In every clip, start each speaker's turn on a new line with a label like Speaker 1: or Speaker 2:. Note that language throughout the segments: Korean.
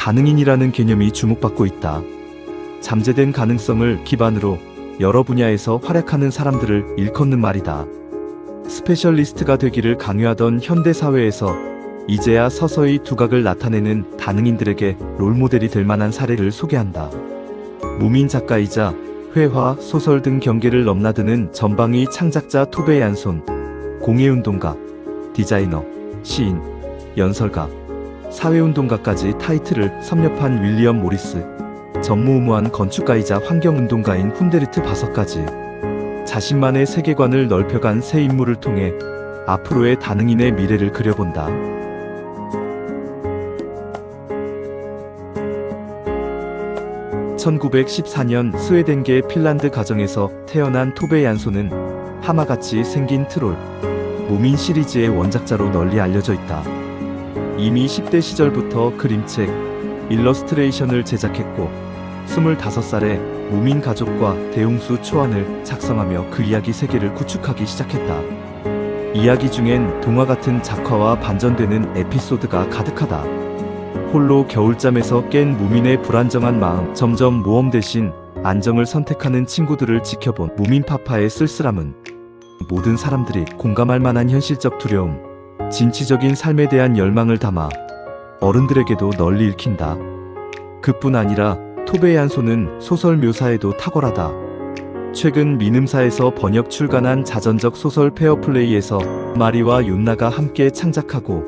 Speaker 1: 다능인이라는 개념이 주목받고 있다. 잠재된 가능성을 기반으로 여러 분야에서 활약하는 사람들을 일컫는 말이다. 스페셜리스트가 되기를 강요하던 현대사회에서 이제야 서서히 두각을 나타내는 다능인들에게 롤모델이 될 만한 사례를 소개한다. 무민 작가이자 회화, 소설 등 경계를 넘나드는 전방위 창작자 토베 얀손, 공예운동가, 디자이너, 시인, 연설가, 사회운동가까지 타이틀을 섭렵한 윌리엄 모리스, 전무후무한 건축가이자 환경운동가인 훈데르트 바서까지 자신만의 세계관을 넓혀간 새 인물을 통해 앞으로의 다능인의 미래를 그려본다. (1914년) 스웨덴계 핀란드 가정에서 태어난 토베 얀손은 하마같이 생긴 트롤, 무민 시리즈의 원작자로 널리 알려져 있다. 이미 10대 시절부터 그림책, 일러스트레이션을 제작했고 25살에 무민 가족과 대웅수 초안을 작성하며 그 이야기 세계를 구축하기 시작했다. 이야기 중엔 동화 같은 작화와 반전되는 에피소드가 가득하다. 홀로 겨울잠에서 깬 무민의 불안정한 마음, 점점 모험 대신 안정을 선택하는 친구들을 지켜본 무민 파파의 쓸쓸함은 모든 사람들이 공감할 만한 현실적 두려움, 진취적인 삶에 대한 열망을 담아 어른들에게도 널리 읽힌다. 그뿐 아니라 토베 얀손은 소설 묘사에도 탁월하다. 최근 민음사에서 번역 출간한 자전적 소설 페어플레이에서 마리와 윤나가 함께 창작하고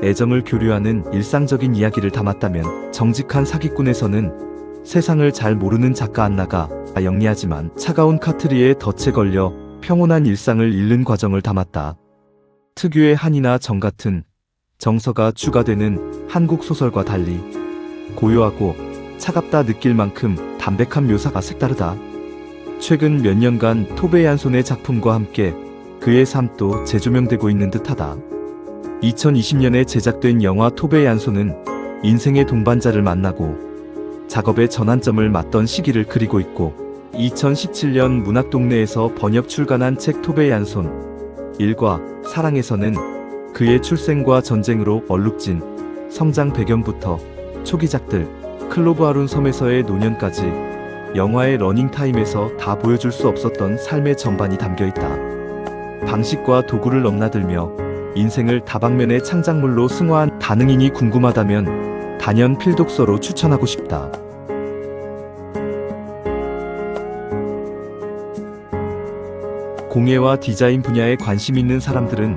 Speaker 1: 애정을 교류하는 일상적인 이야기를 담았다면, 정직한 사기꾼에서는 세상을 잘 모르는 작가 안나가 영리하지만 차가운 카트리에 덫에 걸려 평온한 일상을 잃는 과정을 담았다. 특유의 한이나 정 같은 정서가 추가되는 한국 소설과 달리 고요하고 차갑다 느낄 만큼 담백한 묘사가 색다르다. 최근 몇 년간 토베 얀손의 작품과 함께 그의 삶도 재조명되고 있는 듯하다. 2020년에 제작된 영화 토베 얀손은 인생의 동반자를 만나고 작업의 전환점을 맞던 시기를 그리고 있고, 2017년 문학동네에서 번역 출간한 책 토베 얀손 일과 사랑에서는 그의 출생과 전쟁으로 얼룩진 성장 배경부터 초기작들 클로브 아룬 섬에서의 노년까지 영화의 러닝타임에서 다 보여줄 수 없었던 삶의 전반이 담겨있다. 방식과 도구를 넘나들며 인생을 다방면의 창작물로 승화한 다능인이 궁금하다면 단연 필독서로 추천하고 싶다. 공예와 디자인 분야에 관심 있는 사람들은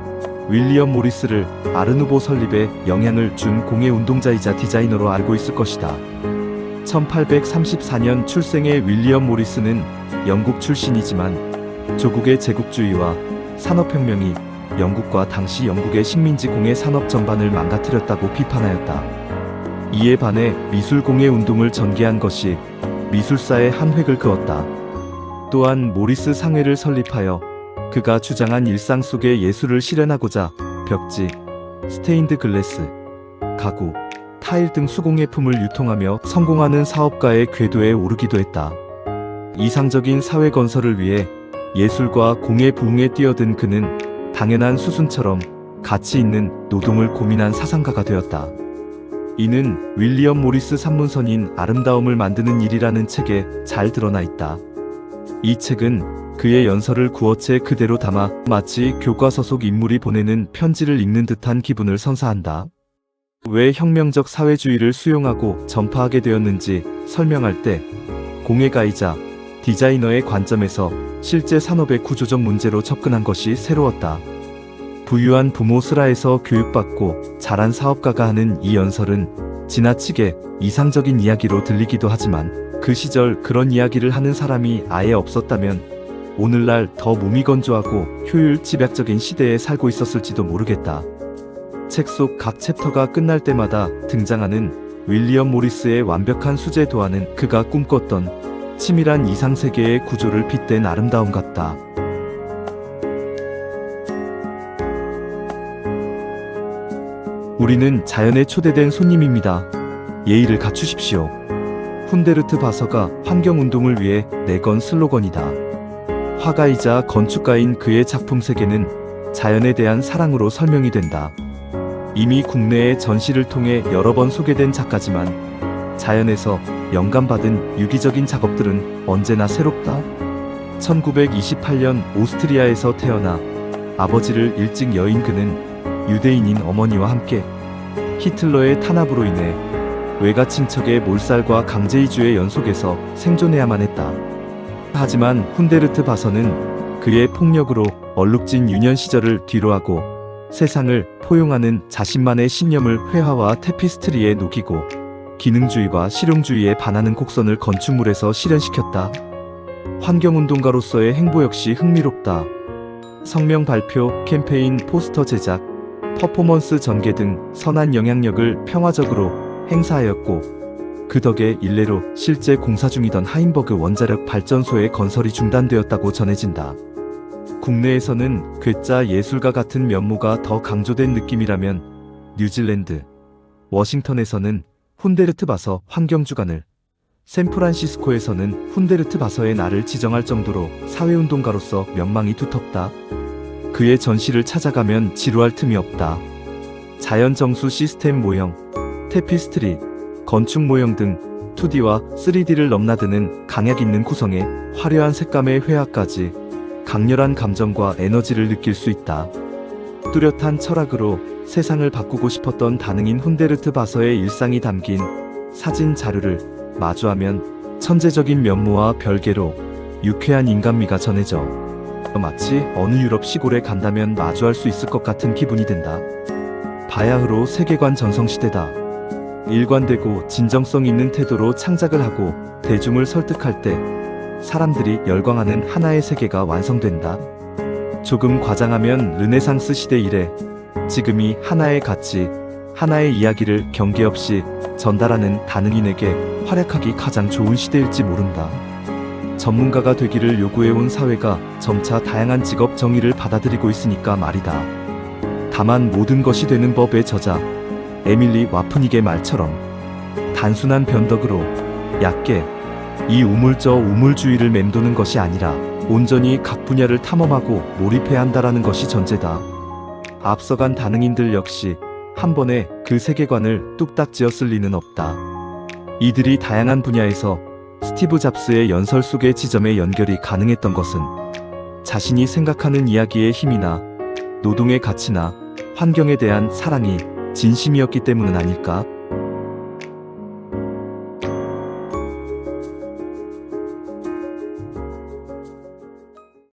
Speaker 1: 윌리엄 모리스를 아르누보 설립에 영향을 준 공예운동자이자 디자이너로 알고 있을 것이다. 1834년 출생의 윌리엄 모리스는 영국 출신이지만 조국의 제국주의와 산업혁명이 영국과 당시 영국의 식민지 공예 산업 전반을 망가뜨렸다고 비판하였다. 이에 반해 미술공예 운동을 전개한 것이 미술사의 한 획을 그었다. 또한 모리스 상회를 설립하여 그가 주장한 일상 속의 예술을 실현하고자 벽지, 스테인드 글래스, 가구, 타일 등 수공예품을 유통하며 성공하는 사업가의 궤도에 오르기도 했다. 이상적인 사회 건설을 위해 예술과 공예 부흥에 뛰어든 그는 당연한 수순처럼 가치 있는 노동을 고민한 사상가가 되었다. 이는 윌리엄 모리스 산문서인 아름다움을 만드는 일이라는 책에 잘 드러나 있다. 이 책은 그의 연설을 구어체 그대로 담아 마치 교과서 속 인물이 보내는 편지를 읽는 듯한 기분을 선사한다. 왜 혁명적 사회주의를 수용하고 전파하게 되었는지 설명할 때 공예가이자 디자이너의 관점에서 실제 산업의 구조적 문제로 접근한 것이 새로웠다. 부유한 부모 슬하에서 교육받고 자란 사업가가 하는 이 연설은 지나치게 이상적인 이야기로 들리기도 하지만, 그 시절 그런 이야기를 하는 사람이 아예 없었다면 오늘날 더 무미건조하고 효율 집약적인 시대에 살고 있었을지도 모르겠다. 책 속 각 챕터가 끝날 때마다 등장하는 윌리엄 모리스의 완벽한 수제 도안은 그가 꿈꿨던 치밀한 이상세계의 구조를 빗댄 아름다움 같다. 우리는 자연에 초대된 손님입니다. 예의를 갖추십시오. 훈데르트 바서가 환경운동을 위해 내건 슬로건이다. 화가이자 건축가인 그의 작품 세계는 자연에 대한 사랑으로 설명이 된다. 이미 국내의 전시를 통해 여러 번 소개된 작가지만 자연에서 영감받은 유기적인 작업들은 언제나 새롭다. 1928년 오스트리아에서 태어나 아버지를 일찍 여인 그는 유대인인 어머니와 함께 히틀러의 탄압으로 인해 외가 친척의 몰살과 강제이주의 연속에서 생존해야만 했다. 하지만 훈데르트 바서는 그의 폭력으로 얼룩진 유년 시절을 뒤로하고 세상을 포용하는 자신만의 신념을 회화와 테피스트리에 녹이고 기능주의와 실용주의에 반하는 곡선을 건축물에서 실현시켰다. 환경운동가로서의 행보 역시 흥미롭다. 성명 발표, 캠페인, 포스터 제작, 퍼포먼스 전개 등 선한 영향력을 평화적으로 행사하였고 그 덕에 일례로 실제 공사 중이던 하인버그 원자력 발전소의 건설이 중단되었다고 전해진다. 국내에서는 괴짜 예술가 같은 면모가 더 강조된 느낌이라면 뉴질랜드, 워싱턴에서는 훈데르트 바서 환경주간을, 샌프란시스코에서는 훈데르트 바서의 날을 지정할 정도로 사회운동가로서 명망이 두텁다. 그의 전시를 찾아가면 지루할 틈이 없다. 자연 정수 시스템 모형, 테피스트리, 건축 모형 등 2D와 3D를 넘나드는 강약 있는 구성에 화려한 색감의 회화까지 강렬한 감정과 에너지를 느낄 수 있다. 뚜렷한 철학으로 세상을 바꾸고 싶었던 다능인 훈데르트 바서의 일상이 담긴 사진 자료를 마주하면 천재적인 면모와 별개로 유쾌한 인간미가 전해져 마치 어느 유럽 시골에 간다면 마주할 수 있을 것 같은 기분이 든다. 바야흐로 세계관 전성시대다. 일관되고 진정성 있는 태도로 창작을 하고 대중을 설득할 때 사람들이 열광하는 하나의 세계가 완성된다. 조금 과장하면 르네상스 시대 이래 지금이 하나의 가치, 하나의 이야기를 경계 없이 전달하는 다능인에게 활약하기 가장 좋은 시대일지 모른다. 전문가가 되기를 요구해온 사회가 점차 다양한 직업 정의를 받아들이고 있으니까 말이다. 다만 모든 것이 되는 법의 저자 에밀리 와프닉의 말처럼 단순한 변덕으로 얕게 이 우물저 우물주의를 맴도는 것이 아니라 온전히 각 분야를 탐험하고 몰입해야 한다라는 것이 전제다. 앞서간 다능인들 역시 한 번에 그 세계관을 뚝딱 지었을 리는 없다. 이들이 다양한 분야에서 스티브 잡스의 연설 속의 지점에 연결이 가능했던 것은 자신이 생각하는 이야기의 힘이나 노동의 가치나 환경에 대한 사랑이 진심이었기 때문은 아닐까?